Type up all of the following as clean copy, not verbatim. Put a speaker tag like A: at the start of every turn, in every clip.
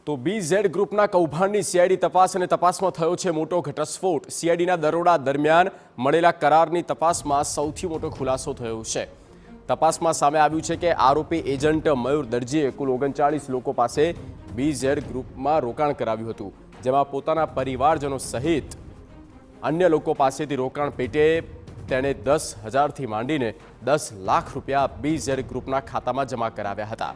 A: તો બીઝેડ ગ્રુપના કૌભાંડની સીઆઈડી તપાસ અને તપાસમાં થયો છે મોટો ઘટસ્ફોટ। સીઆઈડીના દરોડા દરમિયાન મળેલા કરારની તપાસમાં સૌથી મોટો ખુલાસો થયો છે। તપાસમાં સામે આવ્યું છે કે આરોપી એજન્ટ મયુર દરજીએ કુલ 39 લોકો પાસે બીઝેડ ગ્રુપમાં રોકાણ કરાવ્યું હતું, જેમાં પોતાના પરિવારજનો સહિત અન્ય લોકો પાસેથી રોકાણ પેટે તેણે 10,000થી માંડીને 10 લાખ રૂપિયા બીઝેડ ગ્રુપના ખાતામાં જમા કરાવ્યા હતા।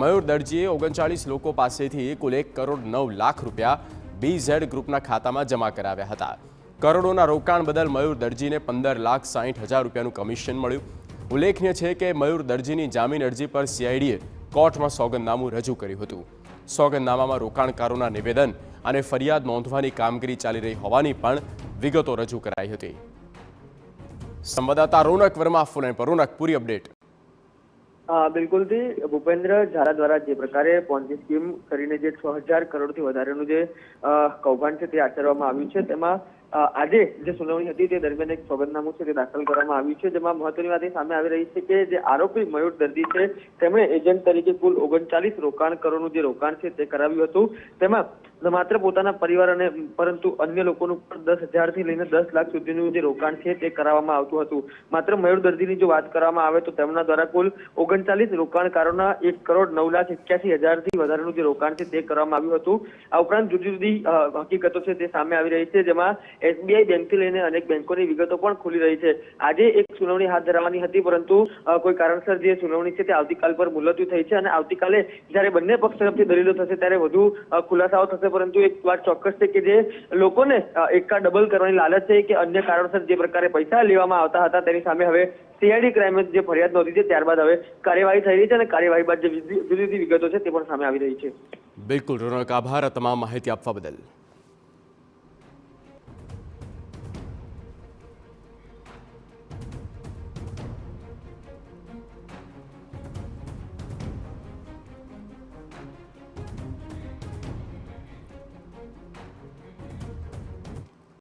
A: મયુર દરજીએ 39 લોકો પાસેથી કુલ 1 કરોડ 9 લાખ રૂપિયા બીઝેડ ગ્રુપના ખાતામાં જમા કરાવ્યા હતા। કરોડોના રોકાણ બદલ મયુર દરજીને 15,60,000 રૂપિયાનું કમિશન મળ્યું। ઉલ્લેખનીય છે કે મયુર દરજીની જામીન અરજી પર સીઆઈડીએ કોર્ટમાં સોગંદનામું રજૂ કર્યું હતું। સોગંદનામામાં રોકાણકારોના નિવેદન અને ફરિયાદ નોંધવાની કામગીરી ચાલી રહી હોવાની પણ વિગતો રજૂ કરાઈ હતી। સંવાદદાતા રોનક વર્મા ફોન પર। રોનક, પૂરી અપડેટ।
B: બિલકુલ થી ભૂપેન્દ્ર ઝાલા દ્વારા જે પ્રકારે પોન્જી સ્કીમ કરીને જે 6,000 કરોડથી વધારેનું જે કૌભાંડ છે તે આચરવામાં આવ્યું છે, તેમાં આજે જે સુનાવણી હતી તે દરમિયાન એક સોગંદનામું છે તે દાખલ કરવામાં આવ્યું છે, જેમાં મહત્વની વાત એ સામે આવી રહી છે કે જે આરોપી મયુર દરજી છે તેમણે એજન્ટ તરીકે કુલ 39 રોકાણકારોનું જે રોકાણ છે તે કરાવ્યું હતું। તેમાં માત્ર પોતાના પરિવાર અને પરંતુ અન્ય લોકોનું પણ 10,000થી લઈને 10 લાખ સુધીનું જે રોકાણ છે તે કરાવવામાં આવતું હતું। માત્ર મયુર દરજીની જો વાત કરવામાં આવે તો તેમના દ્વારા કુલ 39 રોકાણકારોના 1 કરોડ 9,81,000થી વધારેનું જે રોકાણ છે તે કરવામાં આવ્યું હતું। આ ઉપરાંત જુદી જુદી હકીકતો છે તે સામે આવી રહી છે, જેમાં એસબીઆઈ બેંકથી લઈને અનેક બેંકોની વિગતો પણ ખુલી રહી છે। આજે એક સુનાવણી હાથ ધરવાની હતી, પરંતુ કોઈ કારણસર જે સુનાવણી છે તે આવતીકાલ પર મુલતવી થઈ છે અને આવતીકાલે જ્યારે બંને પક્ષ તરફથી દલીલો થશે ત્યારે વધુ ખુલાસાઓ થશે। પરંતુ એક વાત ચોક્કસ છે કે જે લોકોને એકા ડબલ કરવાની લાલચ છે કે અન્ય કારણસર જે પ્રકારે પૈસા લેવામાં આવતા હતા તેની સામે હવે સીઆઈડી ક્રાઇમે જે ફરિયાદ નોંધી છે ત્યારબાદ હવે કાર્યવાહી થઈ રહી છે અને કાર્યવાહી બાદ જે જુદી જુદી વિગતો છે તે પણ સામે આવી રહી છે।
A: બિલકુલ રોનક, આભાર તમામ માહિતી આપવા બદલ।